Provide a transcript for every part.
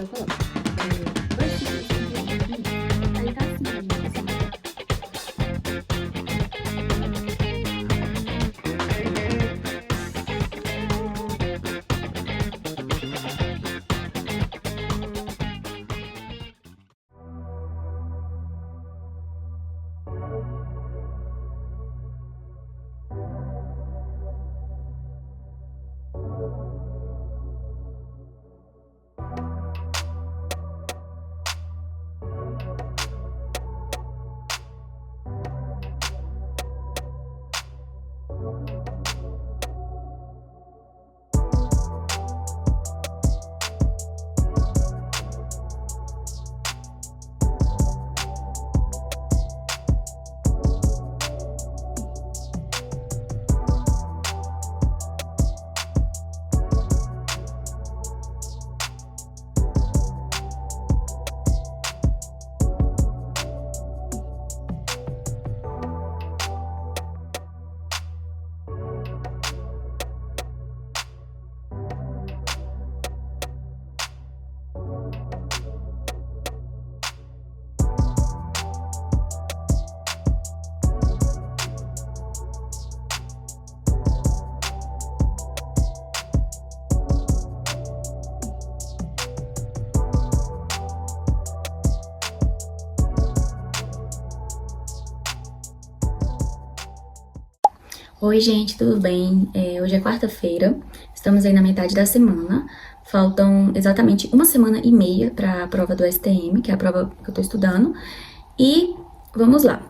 eu coloco. Dois ciclos concluídos. Aí tá assim, gente. Oi, gente, tudo bem? Hoje é quarta-feira, estamos aí na metade da semana. Faltam exatamente uma semana e meia para a prova do STM, que é a prova que eu tô estudando. E vamos lá.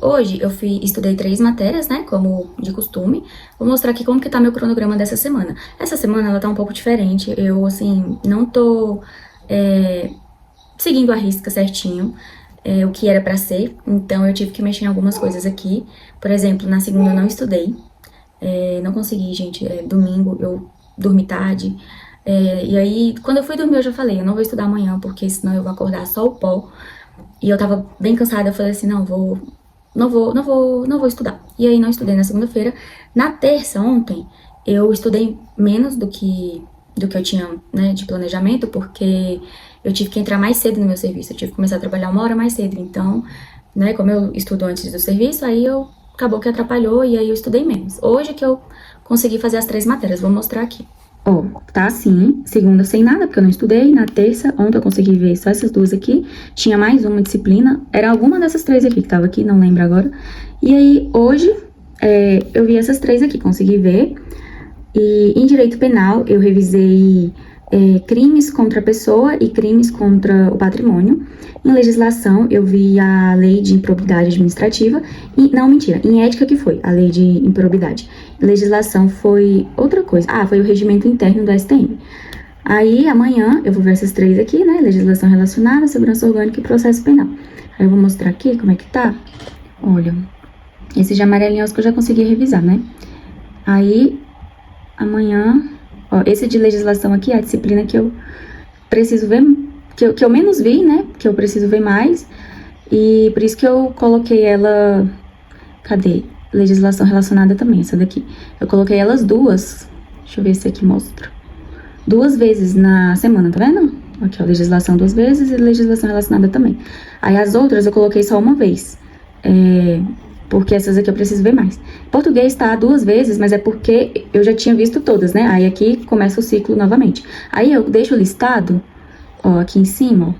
Hoje eu estudei 3 matérias, né, como de costume. Vou mostrar aqui como que tá meu cronograma dessa semana. Essa semana ela tá um pouco diferente. Eu, assim, não tô seguindo a risca certinho. O que era pra ser, então eu tive que mexer em algumas coisas aqui. Por exemplo, na segunda eu não estudei, não consegui, gente. Domingo eu dormi tarde, e aí quando eu fui dormir eu já falei, eu não vou estudar amanhã, porque senão eu vou acordar só o pó. E eu tava bem cansada, eu falei assim, não vou estudar. E aí não estudei na segunda-feira. Na terça, ontem, eu estudei menos do que eu tinha, né, de planejamento, porque eu tive que entrar mais cedo no meu serviço, eu tive que começar a trabalhar 1 hora mais cedo, então, né, como eu estudo antes do serviço, aí acabou que atrapalhou e aí eu estudei menos. Hoje que eu consegui fazer as 3 matérias, vou mostrar aqui. Ó, tá assim, segunda sem nada, porque eu não estudei, na terça, ontem eu consegui ver só essas 2 aqui, tinha mais uma disciplina, era alguma dessas 3 aqui que tava aqui, não lembro agora, e aí hoje eu vi essas 3 aqui, consegui ver. E em direito penal, eu revisei crimes contra a pessoa e crimes contra o patrimônio. Em legislação, eu vi a lei de improbidade administrativa. Não, mentira, em ética que foi a lei de improbidade. Em legislação foi outra coisa. Foi o regimento interno do STM. Aí, amanhã, eu vou ver essas 3 aqui, né? Legislação relacionada, segurança orgânica e processo penal. Aí eu vou mostrar aqui como é que tá. Olha, esse de amarelinho é os que eu já consegui revisar, né? Aí, amanhã, ó, esse de legislação aqui é a disciplina que eu preciso ver, que eu menos vi, né, que eu preciso ver mais, e por isso que eu coloquei ela, cadê? Legislação relacionada também, essa daqui. Eu coloquei elas 2, deixa eu ver se aqui mostra, 2 vezes na semana, tá vendo? Aqui, ó, legislação 2 vezes e legislação relacionada também. Aí as outras eu coloquei só uma vez, porque essas aqui eu preciso ver mais. Português tá 2 vezes, mas é porque eu já tinha visto todas, né? Aí aqui começa o ciclo novamente. Aí eu deixo listado, ó, aqui em cima,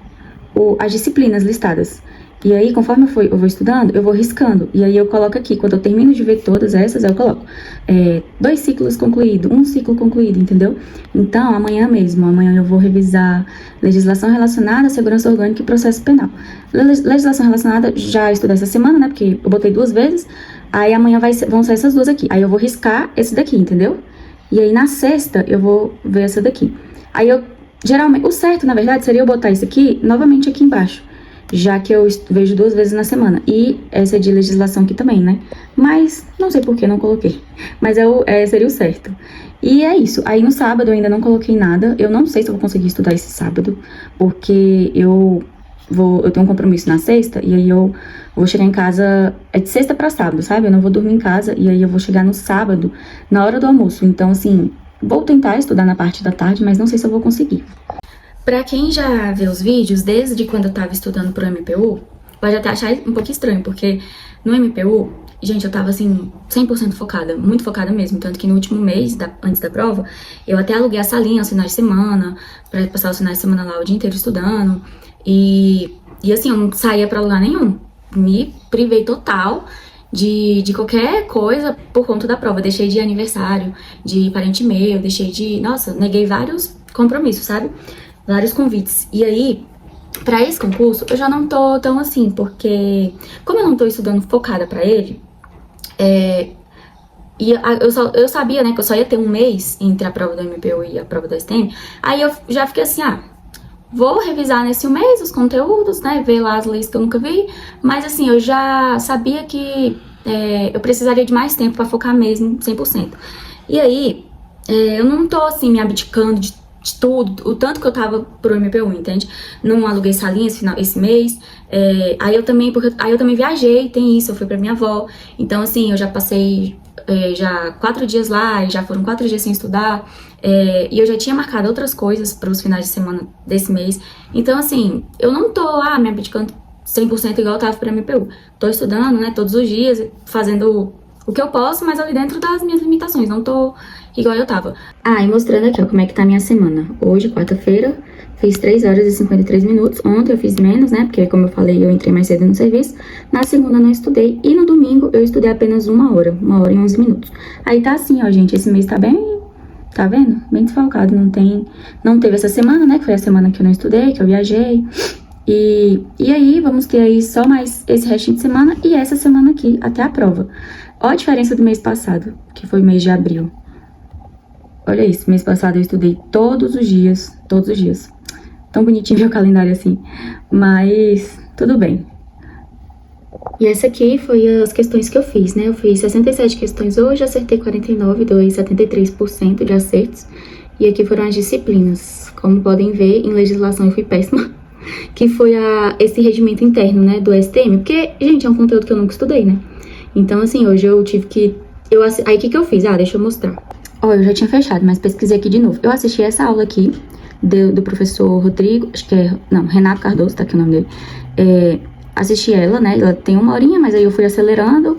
ó, as disciplinas listadas. E aí, conforme eu vou estudando, eu vou riscando. E aí eu coloco aqui, quando eu termino de ver todas essas, eu coloco 2 ciclos concluídos, 1 ciclo concluído, entendeu? Então, amanhã eu vou revisar legislação relacionada, segurança orgânica e processo penal. Legislação relacionada, já estudei essa semana, né? Porque eu botei 2 vezes. Aí amanhã vão ser essas 2 aqui. Aí eu vou riscar esse daqui, entendeu? E aí na sexta eu vou ver essa daqui. Aí geralmente, o certo, na verdade, seria eu botar isso aqui novamente aqui embaixo, já que eu vejo 2 vezes na semana. E essa é de legislação aqui também, né? Mas não sei por que não coloquei. Mas seria o certo. E é isso. Aí no sábado eu ainda não coloquei nada. Eu não sei se eu vou conseguir estudar esse sábado, porque eu tenho um compromisso na sexta, e aí eu vou chegar em casa, é de sexta pra sábado, sabe? Eu não vou dormir em casa, e aí eu vou chegar no sábado, na hora do almoço. Então, assim, vou tentar estudar na parte da tarde, mas não sei se eu vou conseguir. Pra quem já vê os vídeos, desde quando eu tava estudando pro MPU, pode até achar um pouco estranho, porque no MPU, gente, eu tava assim, 100% focada, muito focada mesmo. Tanto que no último mês, antes da prova, eu até aluguei a salinha aos finais de semana, pra passar os finais de semana lá o dia inteiro estudando. E assim, eu não saía pra lugar nenhum. Me privei total de qualquer coisa por conta da prova. Deixei de aniversário, de parente meu, deixei de... Nossa, neguei vários compromissos, sabe? Vários convites. E aí, pra esse concurso, eu já não tô tão assim, porque como eu não tô estudando focada pra ele, eu sabia, né, que eu só ia ter um mês entre a prova do MPU e a prova da STM, aí eu já fiquei assim, vou revisar nesse mês os conteúdos, né, ver lá as leis que eu nunca vi, mas assim, eu já sabia que eu precisaria de mais tempo pra focar mesmo, 100%. E aí, eu não tô assim, me abdicando de tudo, o tanto que eu tava pro MPU, entende? Não aluguei salinha esse mês, aí eu também viajei, tem isso, eu fui pra minha avó, então assim, eu já passei já 4 dias lá, e já foram 4 dias sem estudar, e eu já tinha marcado outras coisas para os finais de semana desse mês, então assim, eu não tô me abdicando 100% igual eu tava pra MPU, tô estudando, né, todos os dias, fazendo o que eu posso, mas ali dentro das minhas limitações, não tô igual eu tava. E mostrando aqui, ó, como é que tá a minha semana. Hoje, quarta-feira, fiz 3 horas e 53 minutos. Ontem eu fiz menos, né, porque como eu falei, eu entrei mais cedo no serviço. Na segunda não estudei e no domingo eu estudei apenas 1 hora e 11 minutos. Aí tá assim, ó, gente, esse mês tá bem, tá vendo? Bem desfalcado, não teve essa semana, né, que foi a semana que eu não estudei, que eu viajei. E aí, vamos ter aí só mais esse restinho de semana e essa semana aqui, até a prova. Olha a diferença do mês passado, que foi o mês de abril. Olha isso, mês passado eu estudei todos os dias. Tão bonitinho meu calendário assim, mas tudo bem. E essa aqui foi as questões que eu fiz, né? Eu fiz 67 questões hoje, acertei 49, deu aí 73% de acertos. E aqui foram as disciplinas. Como podem ver, em legislação eu fui péssima. Que foi esse regimento interno, né, do STM. Porque, gente, é um conteúdo que eu nunca estudei, né? Então, assim, hoje eu tive que... Aí, o que eu fiz? Deixa eu mostrar. Eu já tinha fechado, mas pesquisei aqui de novo. Eu assisti essa aula aqui do professor Rodrigo, Renato Cardoso, tá aqui o nome dele. Assisti ela, né? Ela tem 1 horinha, mas aí eu fui acelerando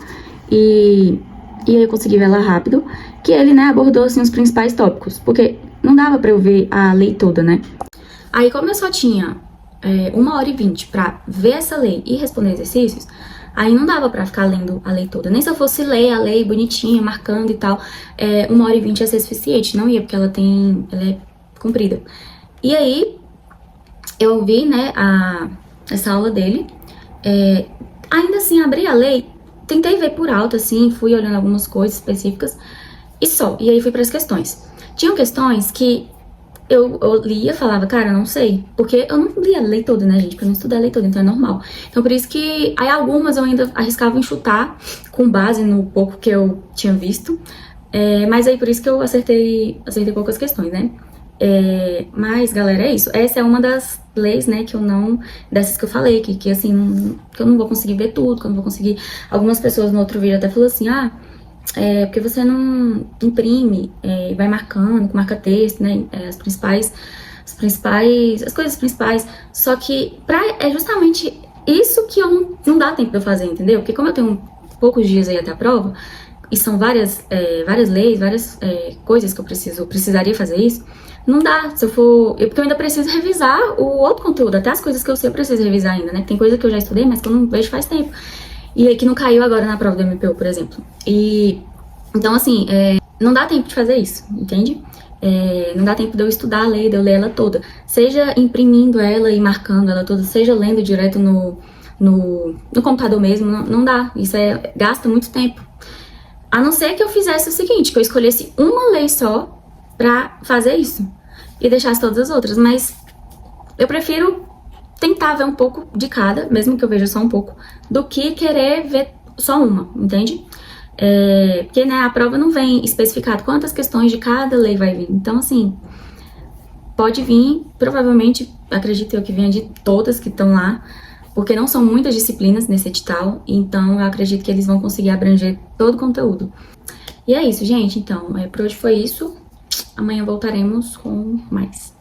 e aí eu consegui ver ela rápido. Que ele, né, abordou, assim, os principais tópicos, porque não dava pra eu ver a lei toda, né? Aí, como eu só tinha 1h20 pra ver essa lei e responder exercícios, aí não dava pra ficar lendo a lei toda. Nem se eu fosse ler a lei bonitinha, marcando e tal, 1h20 ia ser suficiente. Não ia, porque ela é comprida. E aí, eu vi, né, essa aula dele. Ainda assim, abri a lei, tentei ver por alto, assim, fui olhando algumas coisas específicas e só. E aí fui pras questões. Tinham questões que eu lia, falava, cara, não sei. Porque eu não lia a lei toda, né, gente? Porque eu não estudei a lei toda, então é normal. Então, por isso que... Aí, algumas eu ainda arriscava em chutar, com base no pouco que eu tinha visto. Mas aí, por isso que eu acertei poucas questões, né? Mas, galera, é isso. Essa é uma das leis, né, que eu não... Dessas que eu falei, que assim, que eu não vou conseguir ver tudo, que eu não vou conseguir... Algumas pessoas no outro vídeo até falaram assim, porque você não imprime, vai marcando, com marca-texto, né, as coisas principais, só que é justamente isso que eu não dá tempo de eu fazer, entendeu? Porque como eu tenho poucos dias aí até a prova, e são várias leis, várias coisas que eu precisaria fazer isso, não dá, porque eu ainda preciso revisar o outro conteúdo, até as coisas que eu sei eu preciso revisar ainda, né, tem coisa que eu já estudei, mas que eu não vejo faz tempo. E que não caiu agora na prova do MPU, por exemplo. Então, assim, não dá tempo de fazer isso, entende? Não dá tempo de eu estudar a lei, de eu ler ela toda. Seja imprimindo ela e marcando ela toda, seja lendo direto no computador mesmo, não dá. Isso gasta muito tempo. A não ser que eu fizesse o seguinte, que eu escolhesse uma lei só pra fazer isso. E deixasse todas as outras. Mas eu prefiro tentar ver um pouco de cada, mesmo que eu veja só um pouco, do que querer ver só uma, entende? Porque, né, a prova não vem especificado quantas questões de cada lei vai vir. Então, assim, pode vir, provavelmente, acredito eu que venha de todas que estão lá, porque não são muitas disciplinas nesse edital, então eu acredito que eles vão conseguir abranger todo o conteúdo. E é isso, gente, então, por hoje foi isso. Amanhã voltaremos com mais.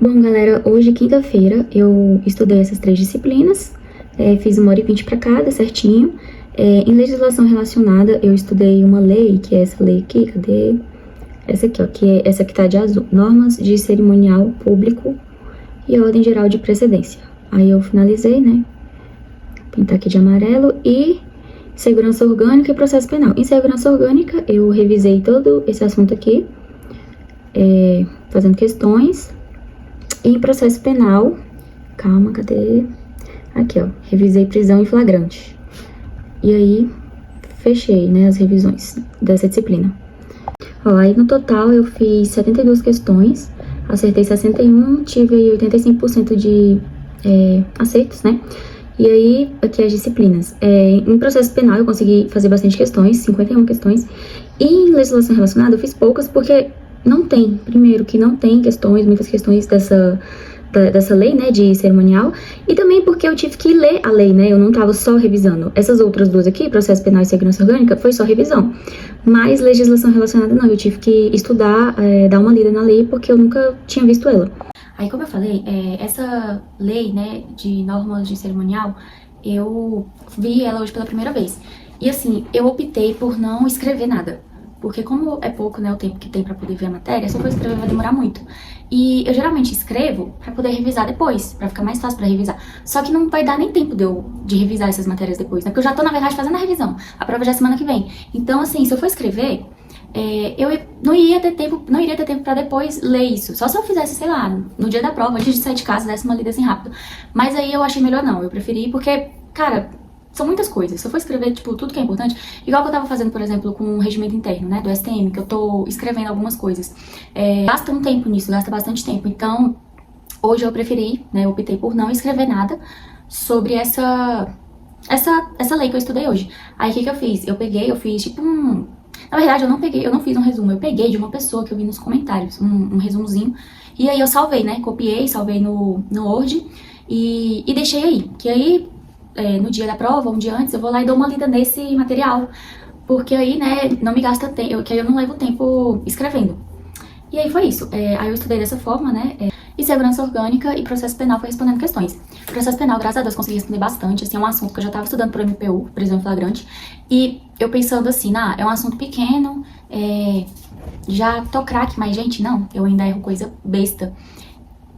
Bom, galera, hoje, quinta-feira, eu estudei essas 3 disciplinas, fiz 1h20 para cada, certinho. Em legislação relacionada, eu estudei uma lei, que é essa lei aqui, cadê? Essa aqui, ó, que é essa que tá de azul. Normas de cerimonial público e ordem geral de precedência. Aí eu finalizei, né? Pintar aqui de amarelo e segurança orgânica e processo penal. Em segurança orgânica, eu revisei todo esse assunto aqui, fazendo questões. Em processo penal, calma, cadê? Aqui, ó, revisei prisão em flagrante. E aí, fechei, né, as revisões dessa disciplina. Ó, aí no total eu fiz 72 questões, acertei 61, tive aí 85% de acertos, né? E aí, aqui as disciplinas. Em processo penal eu consegui fazer bastante questões, 51 questões. E em legislação relacionada eu fiz poucas porque não tem, primeiro que não tem questões, muitas questões dessa lei, né, de cerimonial, e também porque eu tive que ler a lei, né, eu não tava só revisando. Essas outras duas aqui, processo penal e segurança orgânica, foi só revisão. Mas legislação relacionada não, eu tive que estudar, dar uma lida na lei, porque eu nunca tinha visto ela. Aí, como eu falei, essa lei, né, de normas de cerimonial, eu vi ela hoje pela primeira vez. E assim, eu optei por não escrever nada. Porque como é pouco, né, o tempo que tem pra poder ver a matéria, se eu for escrever vai demorar muito. E eu geralmente escrevo pra poder revisar depois, pra ficar mais fácil pra revisar. Só que não vai dar nem tempo de revisar essas matérias depois, né? Porque eu já tô, na verdade, fazendo a revisão. A prova já é semana que vem. Então, assim, se eu for escrever, eu não iria ter tempo pra depois ler isso. Só se eu fizesse, sei lá, no dia da prova, antes de sair de casa, desse uma lida assim rápido. Mas aí eu achei melhor não, eu preferi porque, cara, são muitas coisas. Se eu for escrever, tipo, tudo que é importante, igual que eu tava fazendo, por exemplo, com o regimento interno, né, do STM, que eu tô escrevendo algumas coisas. Gasta um tempo nisso, gasta bastante tempo. Então, hoje eu preferi, né, eu optei por não escrever nada sobre essa lei que eu estudei hoje. Aí, o que que eu fiz? Eu fiz, tipo, Na verdade, eu não fiz um resumo, eu peguei de uma pessoa que eu vi nos comentários, um resumozinho. E aí eu salvei, né, copiei, salvei no Word e deixei aí. Que aí, no dia da prova, um dia antes, eu vou lá e dou uma lida nesse material. Porque aí, né, não me gasta tempo, que aí eu não levo tempo escrevendo. E aí foi isso. Aí eu estudei dessa forma, né? E segurança orgânica e processo penal foi respondendo questões. Processo penal, graças a Deus, consegui responder bastante. Assim, é um assunto que eu já estava estudando por MPU, prisão em flagrante. E eu pensando assim, é um assunto pequeno, já tô craque, mas, gente, não, eu ainda erro coisa besta.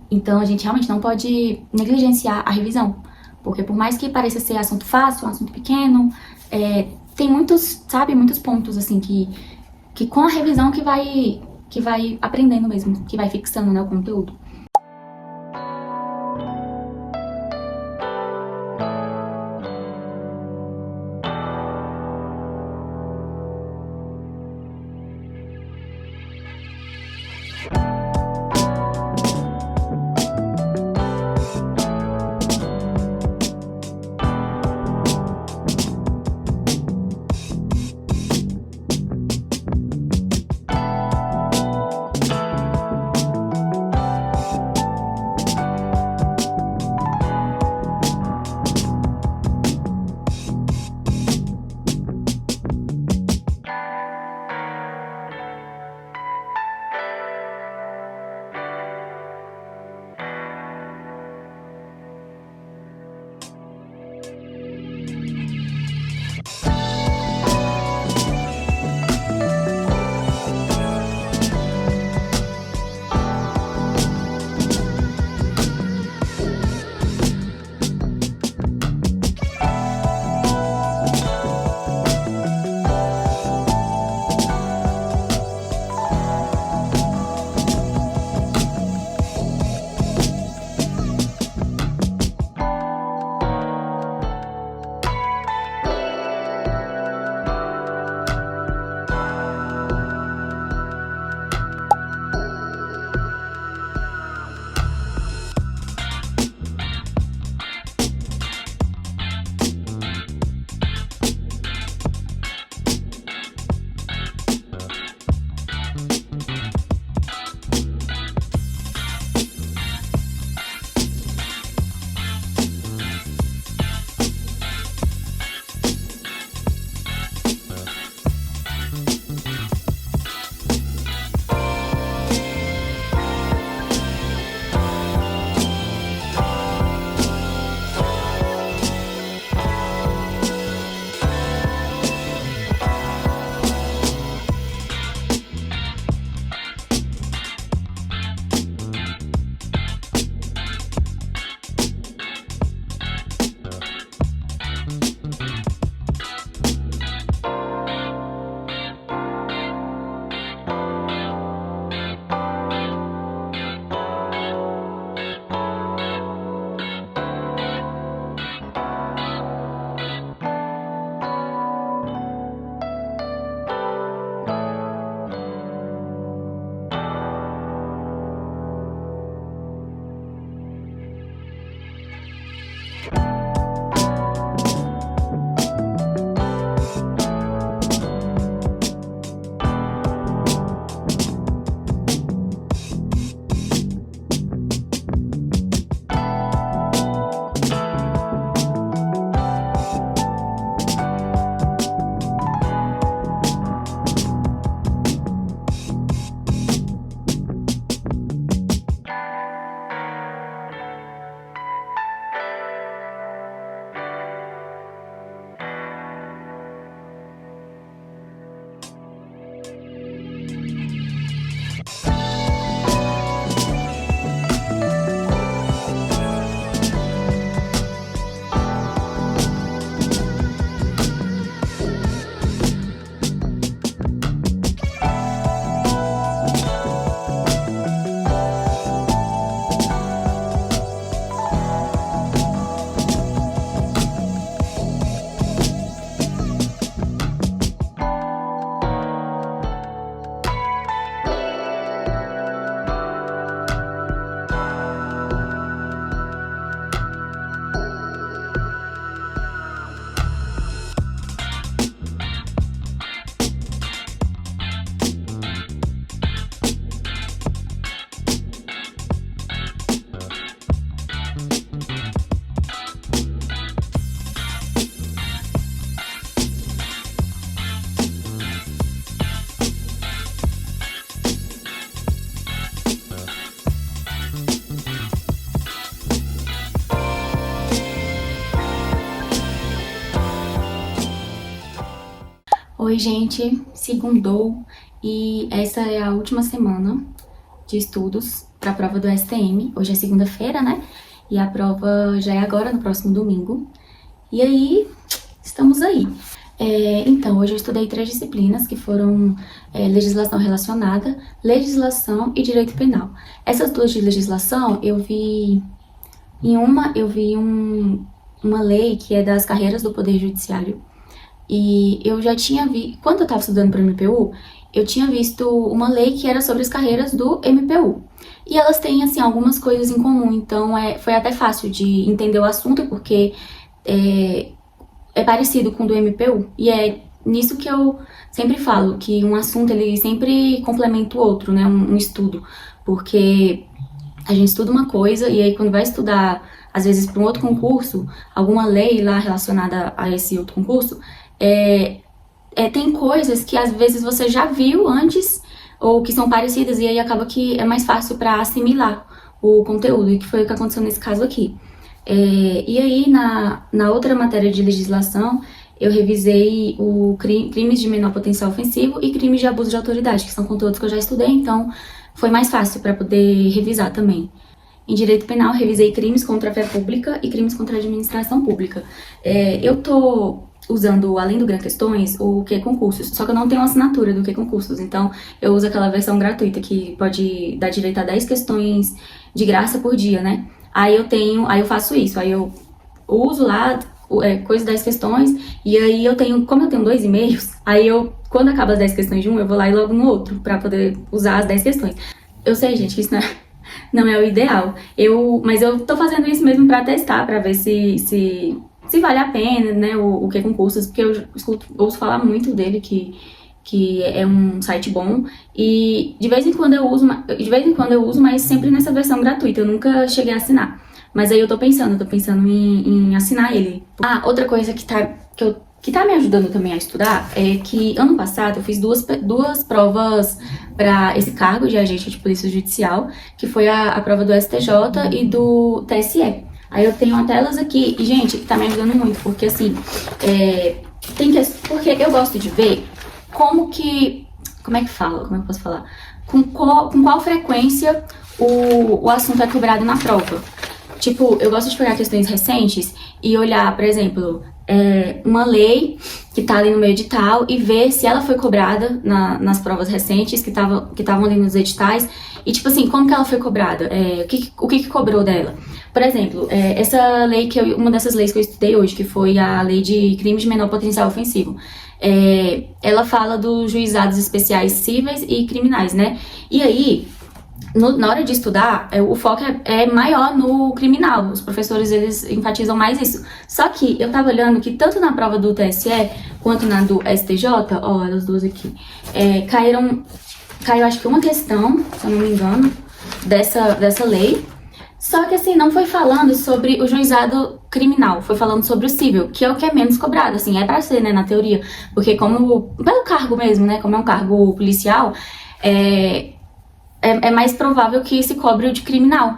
Então, a gente realmente não pode negligenciar a revisão. Porque por mais que pareça ser assunto fácil, um assunto pequeno, tem muitos pontos, assim, que com a revisão que vai aprendendo mesmo, que vai fixando, né, o conteúdo. Oi, gente, segundou e essa é a última semana de estudos para a prova do STM. Hoje é segunda-feira, né? E a prova já é agora, no próximo domingo. E aí, estamos aí. Então, hoje eu estudei 3 disciplinas que foram legislação relacionada, legislação e direito penal. Essas 2 de legislação, eu vi uma lei que é das carreiras do Poder Judiciário. E eu já tinha visto, quando eu estava estudando para o MPU, eu tinha visto uma lei que era sobre as carreiras do MPU. E elas têm, assim, algumas coisas em comum, então foi até fácil de entender o assunto, porque é parecido com o do MPU. E é nisso que eu sempre falo, que um assunto, ele sempre complementa o outro, né, um estudo. Porque a gente estuda uma coisa e aí quando vai estudar, às vezes para um outro concurso, alguma lei lá relacionada a esse outro concurso, tem coisas que às vezes você já viu antes ou que são parecidas e aí acaba que é mais fácil para assimilar o conteúdo, e que foi o que aconteceu nesse caso aqui. E aí na outra matéria de legislação eu revisei o crimes de menor potencial ofensivo e crimes de abuso de autoridade, que são conteúdos que eu já estudei, então foi mais fácil para poder revisar também. Em direito penal, revisei crimes contra a fé pública e crimes contra a administração pública. Eu tô usando, além do Gran Questões, o Que Concursos, só que eu não tenho assinatura do Que Concursos, então eu uso aquela versão gratuita que pode dar direito a 10 questões de graça por dia, né? Aí eu faço isso, aí eu uso lá coisa das questões, e aí como eu tenho 2 e-mails, aí quando acaba as 10 questões de um, eu vou lá e logo no outro, pra poder usar as 10 questões. Eu sei, gente, que isso não é o ideal, mas eu tô fazendo isso mesmo pra testar, pra ver se vale a pena, né, o Que Concursos, porque eu ouço falar muito dele, que é um site bom, e de vez em quando eu uso, mas sempre nessa versão gratuita, eu nunca cheguei a assinar. Mas aí eu tô pensando em assinar ele. Outra coisa que tá me ajudando também a estudar é que ano passado eu fiz duas provas para esse cargo de agente de polícia judicial, que foi a prova do STJ e do TSE. Aí eu tenho até elas aqui, e gente, tá me ajudando muito, porque assim, porque eu gosto de ver como é que eu posso falar? Com qual frequência o assunto é cobrado na prova. Tipo, eu gosto de pegar questões recentes e olhar, por exemplo, uma lei que tá ali no meu edital e ver se ela foi cobrada nas provas recentes que estavam ali nos editais. E, tipo assim, como que ela foi cobrada? O que cobrou dela? Por exemplo, essa lei uma dessas leis que eu estudei hoje, que foi a lei de crimes de menor potencial ofensivo, ela fala dos juizados especiais cíveis e criminais, né? E aí, na hora de estudar, o foco é maior no criminal. Os professores, eles enfatizam mais isso. Só que eu tava olhando que tanto na prova do TSE quanto na do STJ, ó, elas duas aqui, caiu acho que uma questão, se eu não me engano, dessa lei. Só que assim, não foi falando sobre o juizado criminal, foi falando sobre o civil, que é o que é menos cobrado, assim, é pra ser, né, na teoria. Porque pelo cargo mesmo, né, como é um cargo policial, é mais provável que se cobre o de criminal,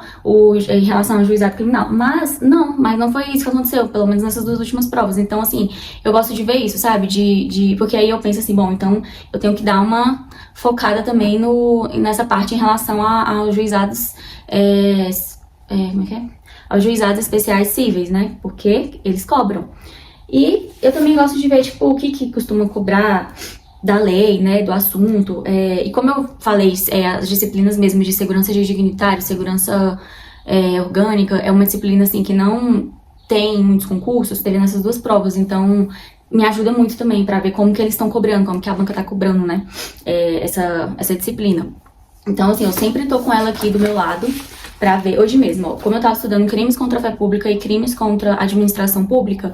em relação ao juizado criminal. Mas não foi isso que aconteceu, pelo menos nessas 2 últimas provas. Então, assim, eu gosto de ver isso, sabe? Porque aí eu penso assim, bom, então eu tenho que dar uma focada também nessa parte em relação aos juizados, como é que é? Aos juizados especiais cíveis, né? Porque eles cobram. E eu também gosto de ver, tipo, o que costuma cobrar da lei, né, do assunto, e como eu falei, as disciplinas mesmo de segurança de dignitário, segurança orgânica, é uma disciplina, assim, que não tem muitos concursos, teve nessas 2 provas, então me ajuda muito também pra ver como que eles estão cobrando, como que a banca tá cobrando, né, essa disciplina. Então, assim, eu sempre tô com ela aqui do meu lado pra ver, hoje mesmo, ó, como eu tava estudando crimes contra a fé pública e crimes contra a administração pública,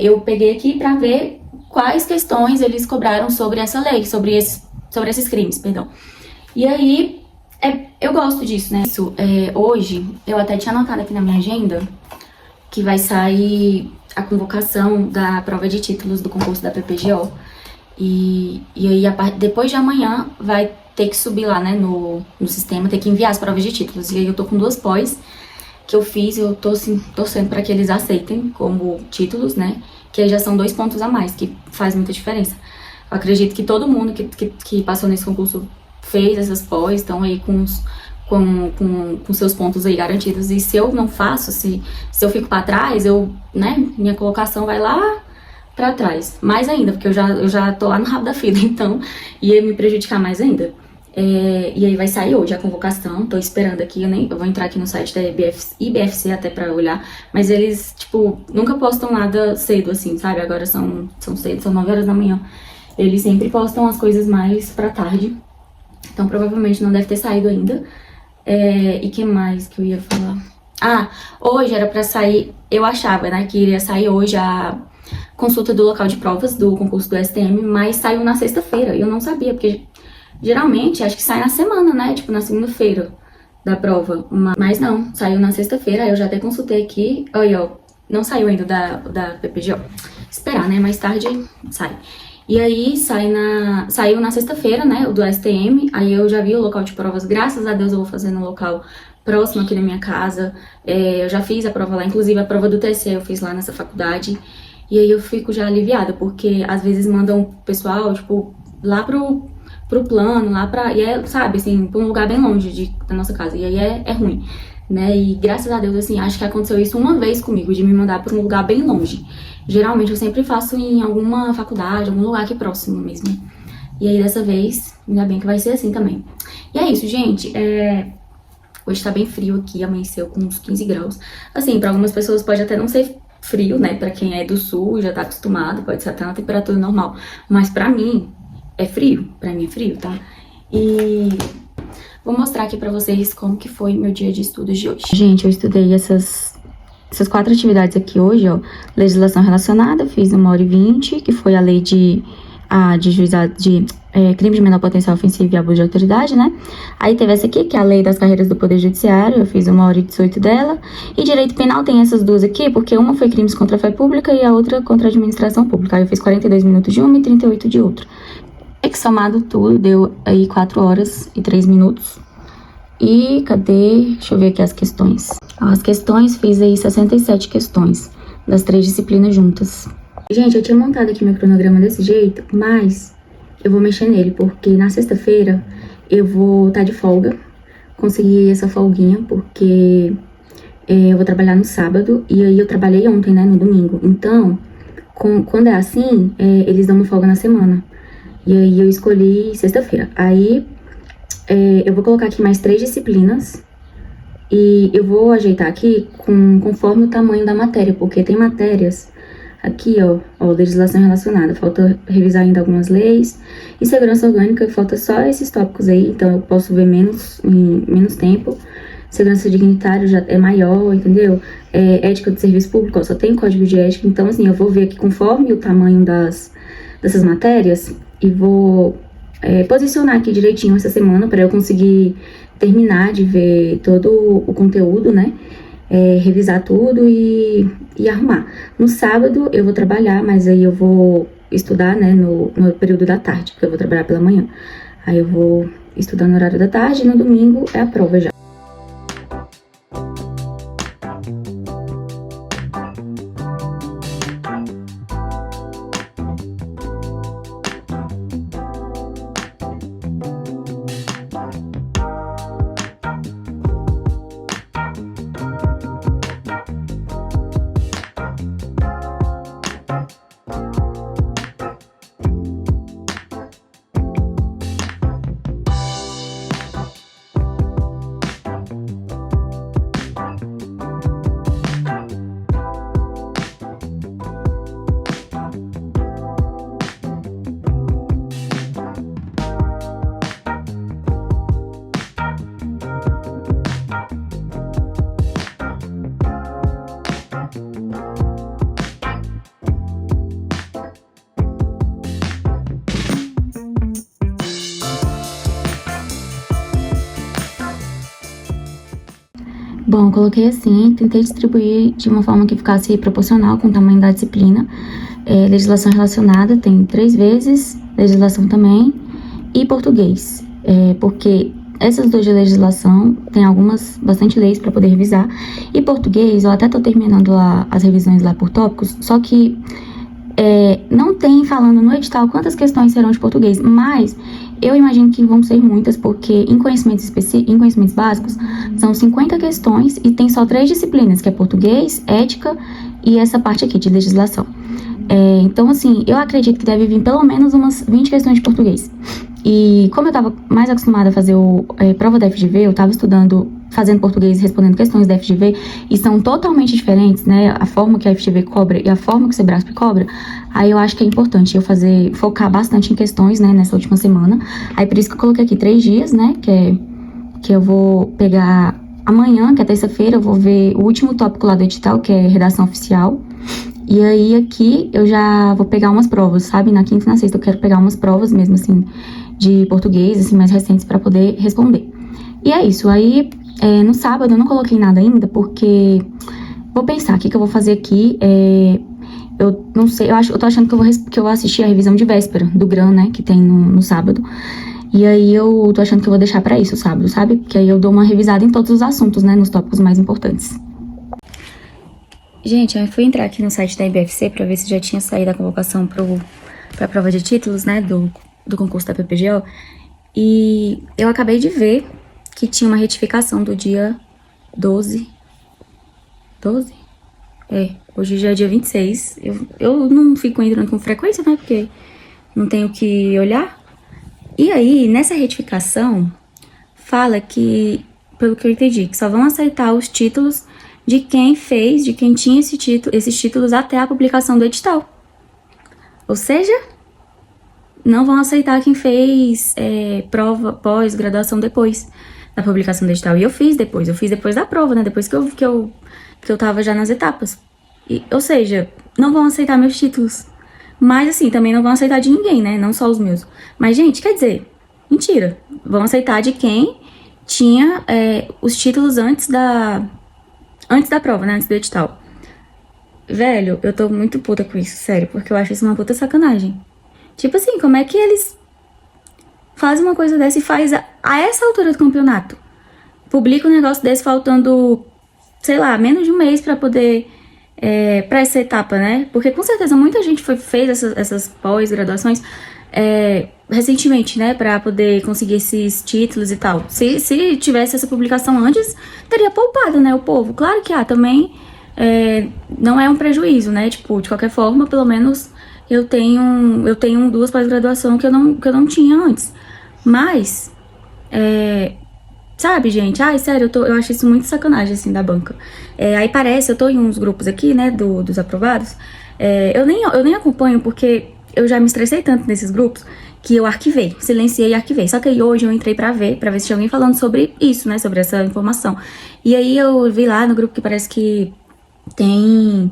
eu peguei aqui pra ver quais questões eles cobraram sobre essa lei, sobre esses crimes, perdão. E aí, eu gosto disso, né? Hoje, eu até tinha anotado aqui na minha agenda que vai sair a convocação da prova de títulos do concurso da PPGO. E aí, depois de amanhã, vai ter que subir lá, né, no sistema, ter que enviar as provas de títulos. E aí eu tô com 2 pós que eu fiz, eu tô assim, torcendo para que eles aceitem como títulos, né? Que aí já são 2 pontos a mais, que faz muita diferença. acredito que todo mundo que passou nesse concurso fez essas pós, estão aí com seus pontos aí garantidos. E se eu não faço, se eu fico pra trás, né, minha colocação vai lá pra trás. Mais ainda, porque eu já tô lá no rabo da fila, então ia me prejudicar mais ainda. E aí vai sair hoje a convocação, tô esperando aqui, eu vou entrar aqui no site da IBFC até pra olhar, mas eles, tipo, nunca postam nada cedo, assim, sabe? Agora são cedo, são 9 horas da manhã. Eles sempre postam as coisas mais pra tarde, então provavelmente não deve ter saído ainda. E que mais que eu ia falar? Ah, hoje era pra sair, eu achava, né, que iria sair hoje a consulta do local de provas do concurso do STM, mas saiu na sexta-feira, eu não sabia, porque geralmente acho que sai na semana, né, tipo na segunda-feira da prova, mas não, saiu na sexta-feira, eu já até consultei aqui, olha, ó, não saiu ainda da PPG, ó, esperar, né, mais tarde sai. E aí saiu na sexta-feira, né, o do STM, aí eu já vi o local de provas, graças a Deus eu vou fazer no local próximo aqui da minha casa, eu já fiz a prova lá, inclusive a prova do TCE eu fiz lá nessa faculdade, e aí eu fico já aliviada, porque às vezes mandam o pessoal, tipo, lá pro plano, lá pra, sabe, assim, pra um lugar bem longe da nossa casa, e aí é ruim, né, e graças a Deus, assim, acho que aconteceu isso uma vez comigo, de me mandar pra um lugar bem longe. Geralmente eu sempre faço em alguma faculdade, algum lugar aqui próximo mesmo. E aí dessa vez, ainda bem que vai ser assim também. E é isso, gente. Hoje tá bem frio aqui, amanheceu com uns 15 graus. Assim, pra algumas pessoas pode até não ser frio, né? Pra quem é do sul, já tá acostumado, pode ser até uma temperatura normal. Mas pra mim, é frio. Pra mim é frio, tá? E vou mostrar aqui pra vocês como que foi meu dia de estudos de hoje. Gente, eu estudei essas 4 atividades aqui hoje, ó. Legislação relacionada, fiz 1h20, que foi a lei de juizado de crime de menor potencial ofensivo e abuso de autoridade, né? Aí teve essa aqui, que é a lei das carreiras do Poder Judiciário, eu fiz 1h18 dela. E direito penal tem essas duas aqui, porque uma foi crimes contra a fé pública e a outra contra a administração pública. Aí eu fiz 42 minutos de uma e 38 de outra. É que somado tudo, deu aí 4 horas e 3 minutos. E cadê? Deixa eu ver aqui as questões. As questões, fiz aí 67 questões, das 3 disciplinas juntas. Gente, eu tinha montado aqui meu cronograma desse jeito, mas eu vou mexer nele, porque na sexta-feira eu vou estar de folga. Consegui essa folguinha, porque eu vou trabalhar no sábado, e aí eu trabalhei ontem, né, no domingo. Então, quando é assim, eles dão uma folga na semana. E aí eu escolhi sexta-feira. Aí eu vou colocar aqui mais 3 disciplinas. E eu vou ajeitar aqui conforme o tamanho da matéria, porque tem matérias aqui, ó, legislação relacionada, falta revisar ainda algumas leis, e segurança orgânica, falta só esses tópicos aí, então eu posso ver em menos tempo. Segurança dignitária já é maior, entendeu? Ética do serviço público, ó, só tem código de ética, então assim, eu vou ver aqui conforme o tamanho dessas matérias, e vou posicionar aqui direitinho essa semana para eu conseguir terminar de ver todo o conteúdo, né? Revisar tudo e arrumar. No sábado eu vou trabalhar, mas aí eu vou estudar, né, no período da tarde, porque eu vou trabalhar pela manhã. Aí eu vou estudar no horário da tarde e no domingo é a prova já. Bom, coloquei assim, tentei distribuir de uma forma que ficasse proporcional com o tamanho da disciplina. Legislação relacionada tem 3 vezes, legislação também, e português, porque essas 2 de legislação tem bastante leis para poder revisar, e português eu até tô terminando lá as revisões lá por tópicos, só que Não tem falando no edital quantas questões serão de português, mas eu imagino que vão ser muitas, porque em conhecimentos básicos são 50 questões e tem só 3 disciplinas, que é português, ética e essa parte aqui de legislação. Então, assim, eu acredito que deve vir pelo menos umas 20 questões de português. E como eu estava mais acostumada a fazer prova da FGV, eu estava estudando, fazendo português, respondendo questões da FGV, e são totalmente diferentes, né? A forma que a FGV cobra e a forma que o Sebrasp cobra. Aí eu acho que é importante eu focar bastante em questões, né, nessa última semana. Aí por isso que eu coloquei aqui 3 dias, né, que eu vou pegar amanhã, que é terça-feira, eu vou ver o último tópico lá do edital, que é redação oficial. E aí aqui eu já vou pegar umas provas, sabe? Na quinta e na sexta eu quero pegar umas provas mesmo, assim, de português, assim, mais recentes pra poder responder. E é isso. Aí, no sábado eu não coloquei nada ainda, porque vou pensar o que eu vou fazer aqui. Eu não sei, eu tô achando que eu vou assistir a revisão de véspera do GRAN, né, que tem no sábado. E aí eu tô achando que eu vou deixar pra isso o sábado, sabe? Porque aí eu dou uma revisada em todos os assuntos, né, nos tópicos mais importantes. Gente, eu fui entrar aqui no site da IBFC pra ver se já tinha saído a convocação pra prova de títulos, né, do concurso da PPGO. E eu acabei de ver que tinha uma retificação do dia 12. 12? Hoje já é dia 26. Eu não fico entrando com frequência, né, porque não tenho que olhar. E aí, nessa retificação, fala que, pelo que eu entendi, que só vão aceitar os títulos de quem tinha esses títulos até a publicação do edital. Ou seja, não vão aceitar quem fez prova pós-graduação depois da publicação do edital. E eu fiz depois da prova, né? Depois que eu tava já nas etapas. Ou seja, não vão aceitar meus títulos. Mas assim, também não vão aceitar de ninguém, né? Não só os meus. Mas, gente, quer dizer, mentira. Vão aceitar de quem tinha os títulos antes da prova, né? Antes do edital. Velho, eu tô muito puta com isso, sério. Porque eu acho isso uma puta sacanagem. Tipo assim, como é que eles fazem uma coisa dessa e faz a essa altura do campeonato? Publica um negócio desse faltando, sei lá, menos de um mês pra poder... pra essa etapa, né? Porque com certeza muita gente fez essas pós-graduações recentemente, né? Pra poder conseguir esses títulos e tal. Se tivesse essa publicação antes, teria poupado, né? O povo. Claro que também não é um prejuízo, né? Tipo, de qualquer forma, pelo menos eu tenho 2 pós-graduação que eu não tinha antes. Mas, sabe, gente? Ai, sério, eu acho isso muito sacanagem, assim, da banca. Aí parece, eu tô em uns grupos aqui, né, dos aprovados. Eu nem acompanho porque eu já me estressei tanto nesses grupos que eu arquivei, silenciei e arquivei. Só que aí hoje eu entrei pra ver se tinha alguém falando sobre isso, né, sobre essa informação. E aí eu vi lá no grupo que parece que tem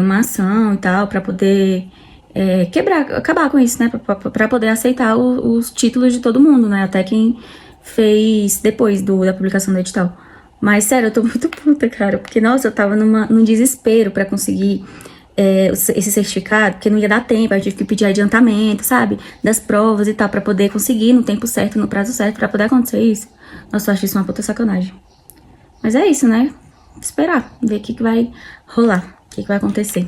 uma ação e tal pra poder acabar com isso, né, pra poder aceitar os títulos de todo mundo, né, até quem fez depois da publicação do edital. Mas, sério, eu tô muito puta, cara, porque, nossa, eu tava num desespero pra conseguir esse certificado, porque não ia dar tempo, eu tive que pedir adiantamento, sabe, das provas e tal, pra poder conseguir no tempo certo, no prazo certo, pra poder acontecer isso. Nossa, eu acho isso uma puta sacanagem. Mas é isso, né? Esperar, ver o que vai rolar, o que vai acontecer.